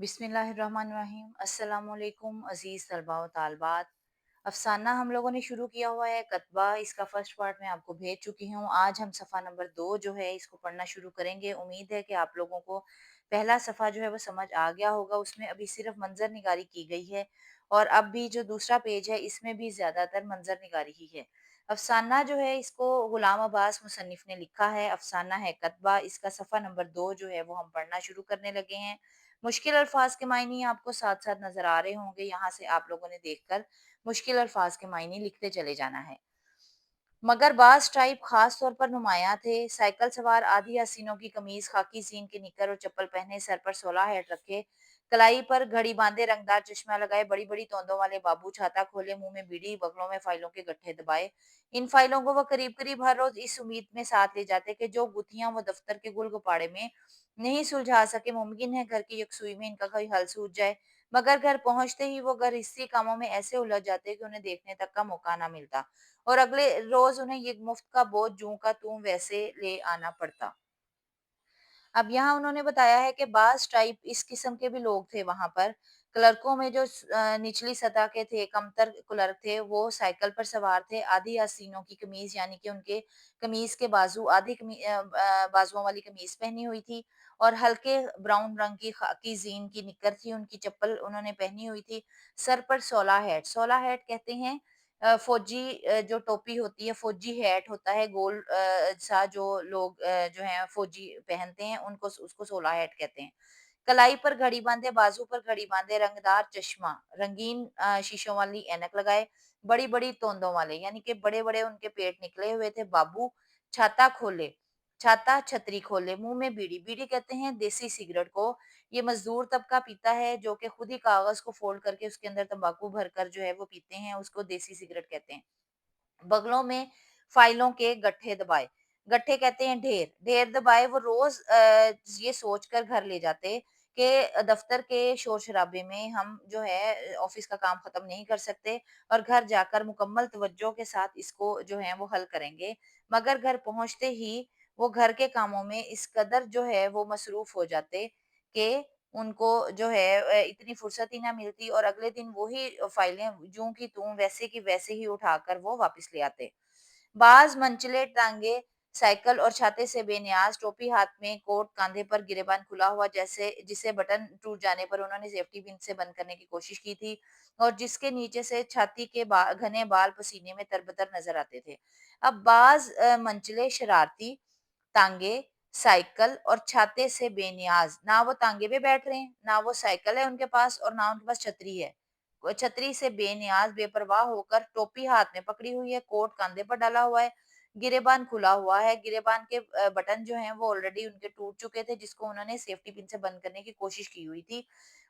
बिस्मिल्लाहिर्रहमानिर्रहीम। अस्सलामुअलैकुम अज़ीज़ तलबा व तालबात। अफ़साना हम लोगों ने शुरू किया हुआ है कतबा, इसका फ़र्स्ट पार्ट मैं आपको भेज चुकी हूँ। आज हम सफ़ा नंबर 2 जो है इसको पढ़ना शुरू करेंगे। उम्मीद है कि आप लोगों को पहला सफ़ा जो है वो समझ आ गया होगा। उसमें अभी सिर्फ़ मंज़र निगारी की गई है और अब भी जो दूसरा पेज है इसमें भी ज़्यादातर मंज़र निगारी ही है। अफ़साना जो है इसको गुलाम अब्बास मुसन्निफ़ ने लिखा है। अफ़साना है कतबा, इसका सफ़ा नंबर 2 जो है वो हम पढ़ना शुरू करने लगे हैं। मुश्किल अल्फाज के मायने आपको साथ साथ नजर आ रहे होंगे, यहाँ से आप लोगों ने देखकर मुश्किल अल्फाज के मायने लिखते चले जाना है। मगर बाज टाइप खास तौर पर नुमायां थे। साइकिल सवार आधी हसीनों की कमीज, खाकी सीन के निकर और चप्पल पहने, सर पर 16 हैट रखे, कलाई पर घड़ी बांधे, रंगदार चश्मा लगाए, बड़ी बड़ी तोंदों वाले बाबू छाता खोले, मुंह में बीड़ी, बगलों में फाइलों के गट्ठे दबाए। इन फाइलों को वो करीब करीब हर रोज इस उम्मीद में साथ ले जाते कि जो गुत्थियां वो दफ्तर के गुल गुपाड़े में नहीं सुलझा सके, मुमकिन है घर की यकसुई में इनका कोई हल सूझ जाए। मगर घर पहुंचते ही वो घर इसी कामों में ऐसे उलझ जाते कि उन्हें देखने तक का मौका ना मिलता और अगले रोज उन्हें ये मुफ्त का बोझ जूं का तूं वैसे ले आना पड़ता। अब यहाँ उन्होंने बताया है कि बास टाइप इस किस्म के भी लोग थे वहां पर। क्लर्कों में जो निचली सतह के थे, कमतर क्लर्क थे, वो साइकिल पर सवार थे, आधी आस्तीनों की कमीज यानी कि उनके कमीज के बाजू आधी बाजुओं वाली कमीज पहनी हुई थी और हल्के ब्राउन रंग की खाकी जीन की निकर थी, उनकी चप्पल उन्होंने पहनी हुई थी। सर पर 16 हैट, 16 हैट कहते हैं फौजी जो टोपी होती है, फौजी हैट होता है, गोल सा जो लोग जो है फौजी पहनते हैं, उनको उसको 16 हैट कहते हैं। कलाई पर घड़ी बांधे, बाजू पर घड़ी बांधे, रंगदार चश्मा, रंगीन शीशों वाली ऐनक लगाए, बड़ी बड़ी तोंदों वाले यानी कि बड़े बड़े उनके पेट निकले हुए थे बाबू, छाता खोले, छाता छतरी खोले, मुंह में बीड़ी, बीड़ी कहते हैं देसी सिगरेट को। ये मजदूर तबका पीता है जो कि खुद ही कागज को फोल्ड करके उसके अंदर तंबाकू भरकर जो है वो पीते हैं, उसको देसी सिगरेट कहते हैं। बगलों में फाइलों के गट्ठे दबाए, गट्ठे कहते हैं ढेर, ढेर दबाए। वो रोज ये सोचकर घर ले जाते कि दफ्तर के शोर शराबे में हम जो है ऑफिस का काम खत्म नहीं कर सकते और घर जाकर मुकम्मल तवज्जो के साथ इसको जो है वो हल करेंगे। मगर घर पहुंचते ही वो घर के कामों में इस कदर जो है वो मसरूफ हो जाते कि उनको जो है इतनी फुर्सत ही ना मिलती और अगले दिन वही फाइलें यूं की त्यों वैसे की वैसे ही उठाकर वो वापस ले आते। बाज मंचले टांगे, साइकिल और छाते से बेनियाज, टोपी हाथ में, कोट कांधे पर, गिरेबान खुला हुआ जैसे जिसे बटन टूट जाने पर उन्होंने सेफ्टी पिन से बंद करने की कोशिश की थी और जिसके नीचे से छाती के घने बाल पसीने में तरबतर नजर आते थे। अब बाज मंचले शरारती, तांगे, साइकिल और छाते से बेनियाज, ना वो तांगे पे बैठ रहे हैं, ना वो साइकिल है उनके पास और ना उनके पास छतरी है। वो छतरी से बेनियाज बेपरवाह होकर टोपी हाथ में पकड़ी हुई है, कोट कंधे पर डाला हुआ है, गिरेबान खुला हुआ है। गिरेबान के बटन जो हैं वो ऑलरेडी उनके टूट चुके थे जिसको उन्होंने सेफ्टी पिन से बंद करने की कोशिश की हुई थी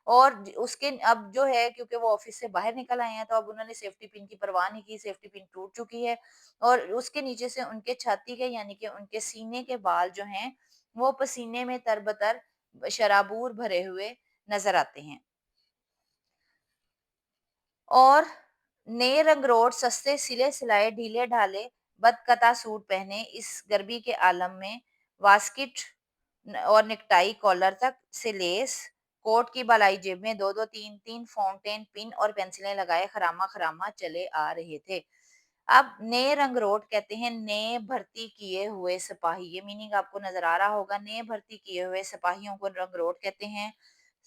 और उसके अब जो है क्योंकि वो ऑफिस से बाहर निकल आए हैं तो अब उन्होंने सेफ्टी पिन की परवाह नहीं की, सेफ्टी पिन टूट चुकी है और उसके नीचे से उनके छाती के यानी कि उनके सीने के बाल जो हैं वो पसीने में तरबतर शराबूर भरे हुए नजर आते हैं। और नए रंगरोट सस्ते सिले सिलाए ढीले ढाले बदकता सूट पहने इस गर्मी के आलम में वास्किट और नेकटाई कॉलर तक से लेस, कोट की बालाई जेब में दो दो तीन तीन फाउंटेन पिन और पेंसिलें लगाए खरामा खरामा चले आ रहे थे। अब नए रंगरोट कहते हैं नए भर्ती किए हुए सिपाही, ये मीनिंग आपको नजर आ रहा होगा। नए भर्ती किए हुए सिपाहियों को रंगरोट कहते हैं।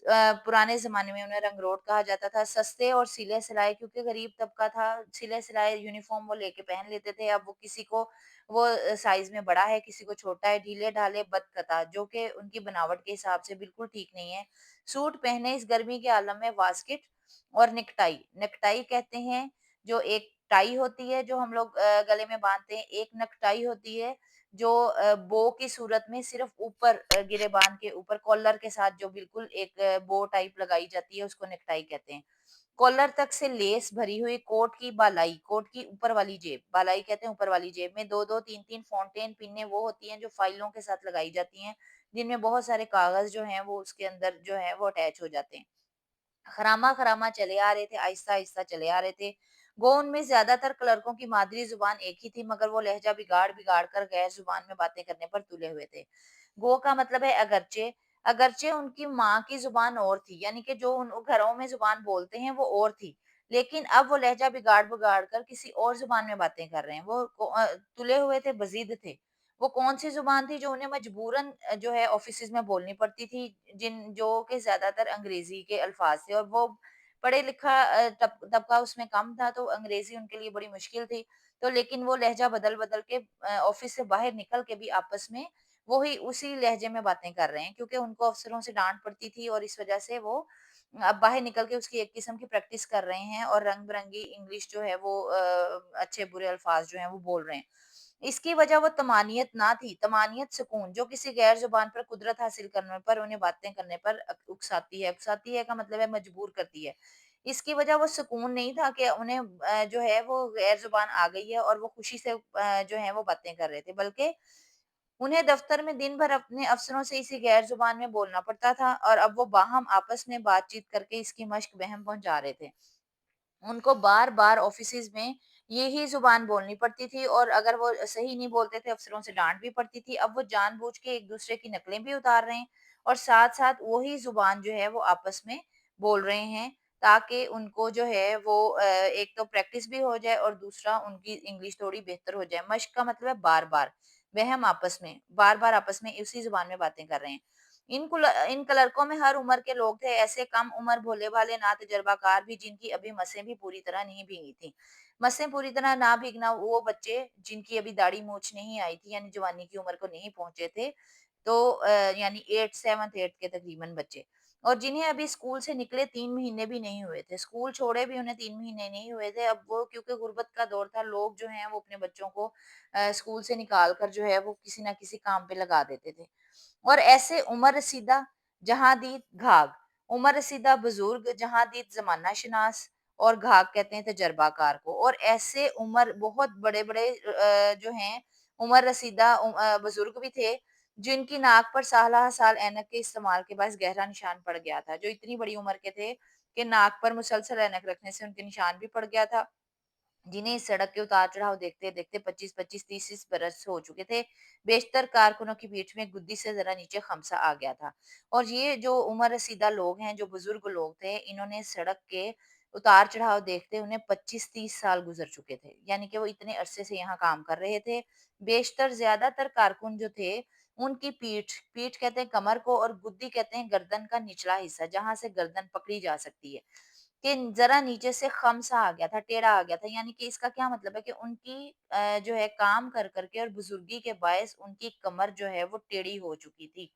पुराने ज़माने में उन्हें रंगरोट कहा जाता था। सस्ते और सिले-सिलाए क्योंकि गरीब तबका था, सिले-सिलाए यूनिफ़ॉर्म वो लेके पहन लेते थे। अब वो किसी को वो साइज़ में बड़ा है, किसी को छोटा है, ढीले-ढाले बदकता जो कि उनकी बनावट के हिसाब से बिल्कुल ठीक नहीं है। सूट पहने इस गर्मी के आलम में वास्किट और नेकटाई, नेकटाई कहते हैं जो एक टाई होती है जो हम लोग गले में बाँधते हैं, एक नेकटाई होती है जो बो की सूरत में सिर्फ ऊपर गिरेबान के ऊपर कॉलर के साथ जो बिल्कुल एक बो टाइप लगाई जाती है उसको नेकटाई कहते हैं। कॉलर तक से लेस भरी हुई कोट की बालाई, कोट की ऊपर वाली जेब, बालाई कहते हैं ऊपर वाली जेब में 2-2 3-3 फाउंटेन पिनें वो होती हैं जो फाइलों के साथ लगाई जाती हैं, जिनमें बहुत सारे कागज जो हैं वो उसके अंदर जो है वो अटैच हो जाते हैं। खरामा-खरामा चले आ रहे थे, आहिस्ता-आहिस्ता चले आ रहे थे। गो उनमें ज़्यादातर क्लर्कों की मादरी ज़ुबान एक ही थी मगर वो लहज़ा बिगाड़-बिगाड़ कर गैर ज़ुबान में बातें करने पर तुले हुए थे। गो का मतलब है अगरचे, अगरचे उनकी माँ की ज़ुबान और थी, यानी कि जो उन घरों में ज़ुबान बोलते हैं वो और थी। लेकिन अब वो लहज़ा बिगाड़-बिगाड़ कर किसी और ज़ुबान में बातें कर रहे हैं। वो तुले हुए थे, बज़िद थे। वो कौन-सी ज़ुबान थी जो उन्हें मजबूरन जो है ऑफ़िसेज़ में बोलनी पड़ती थी, जो कि ज़्यादातर अंग्रेज़ी के अल्फ़ाज़ थे, और वो पढ़े-लिखा तबका उसमें कम था, तो अंग्रेज़ी उनके लिए बड़ी मुश्किल थी। तो लेकिन वो लहज़ा बदल-बदल के ऑफ़िस से बाहर निकल के भी आपस में वही उसी लहजे में बातें कर रहे हैं, क्योंकि उनको अफ़सरों से डाँट पड़ती थी, और इस वज़ह से वो अब बाहर निकल के उसकी एक किस्म की प्रैक्टिस कर रहे हैं, और रंग-बिरंगी इंग्लिश जो है वो अच्छे-बुरे अल्फ़ाज़ जो हैं वो बोल रहे हैं। इसकी वजह वो तमानियत ना थी, तमानियत सुकून जो किसी गैर ज़ुबान पर कुदरत हासिल करने पर, उन्हें बातें करने पर उकसाती है। उकसाती है का मतलब है मजबूर करती है। इसकी वजह वो सुकून नहीं था कि उन्हें जो है वो गैर ज़ुबान आ गई है और वो खुशी से जो है वो बातें कर रहे थे, बल्कि उन्हें दफ्तर में दिन भर अपने अफ़सरों से इसी गैर ज़ुबान में बोलना पड़ता था, और अब वो बाहम आपस में बातचीत करके इसकी मश्क बहम पहुँचा रहे थे। उनको बार-बार ऑफ़िसेज़ में यही ज़ुबान बोलनी पड़ती थी, और अगर वो सही नहीं बोलते थे, अफ़सरों से डाँट भी पड़ती थी। अब वो जानबूझ के एक-दूसरे की नकलें भी उतार रहे हैं, और साथ-साथ वही ज़ुबान जो है वो आपस में बोल रहे हैं, ताकि उनको जो है वो एक तो प्रैक्टिस भी हो जाए, और दूसरा उनकी इंग्लिश थोड़ी बेहतर हो जाए। मश्क का मतलब है बार-बार, वहम आपस में, बार-बार आपस में उसी ज़ुबान में बातें कर रहे हैं। इन क्लर्कों में हर उम्र के लोग थे, ऐसे कम उम्र भोले-भाले ना तजर्बाकार भी, जिनकी अभी मसें भी पूरी तरह नहीं भीगी थीं। मसें पूरी तरह ना भीगना, वो बच्चे जिनकी अभी दाढ़ी मूंछ नहीं आई थी, यानी जवानी की उम्र को नहीं पहुंचे थे, तो यानी 8 7th 8th के तकरीबन बच्चे, और जिन्हें अभी स्कूल से निकले 3 महीने भी नहीं हुए थे। स्कूल छोड़े भी उन्हें 3 महीने नहीं हुए थे। अब वो, क्योंकि गुर्बत का दौर था, लोग जो हैं वो अपने बच्चों को स्कूल से निकाल कर जो है वो किसी न किसी काम पे लगा देते थे। और ऐसे उमर रसीदा जहां दीद घाग, उमर रसीदा बुजुर्ग जहां दीद जमाना शनास, और घाग कहते हैं तजर्बाकार को। और ऐसे उमर बहुत बड़े बड़े जो हैं उमर रसीदा बुजुर्ग भी थे, जिनकी नाक पर साल साल ऐनक के इस्तेमाल के बाद गहरा निशान पड़ गया था, जो इतनी बड़ी उम्र के थे कि नाक पर मुसलसल ऐनक रखने से उनके निशान भी पड़ गया था, जिन्हें इस सड़क के उतार-चढ़ाव देखते-देखते 25-25, 30-30 बरस हो चुके थे। बेशतर कारकुनों की पीठ में गुद्दी से ज़रा नीचे खमसा आ गया था। और ये जो उम्र रसीदा लोग हैं, जो बुज़ुर्ग लोग थे, इन्होंने सड़क के उतार-चढ़ाव देखते उन्हें 25-30 साल गुज़र चुके थे। यानी कि वो इतने अरसे से यहाँ काम कर रहे थे। बेशतर ज़्यादातर कारकुन जो थे, उनकी पीठ, पीठ कहते हैं कमर को, और गुद्दी कहते हैं गर्दन का निचला हिस्सा, जहाँ से गर्दन पकड़ी जा सकती है। कि ज़रा नीचे से ख़म सा आ गया था, टेढ़ा आ गया था। यानी कि इसका क्या मतलब है कि उनकी जो है काम कर कर के और बुज़ुर्गी के बायस उनकी कमर जो है वो टेढ़ी हो चुकी थी।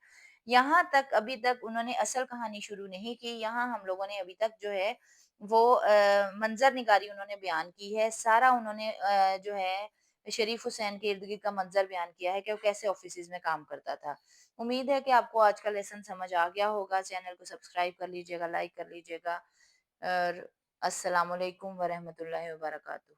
यहाँ तक, अभी तक उन्होंने असल कहानी शुरू नहीं की। यहाँ हम लोगों ने अभी तक जो है वो मंज़र निगारी उन्होंने बयान की है। सारा उन्होंने जो है शरीफ हुसैन के इर्द-गिर्द का मंज़र बयान किया है कि वो कैसे ऑफ़िसेज़ में काम करता था। उम्मीद है कि आपको आज का लेसन समझ आ गया होगा। चैनल को सब्सक्राइब कर लीजिएगा, लाइक कर लीजिएगा, और अस्सलाम वालेकुम व रहमतुल्लाहि व बरकातुहू।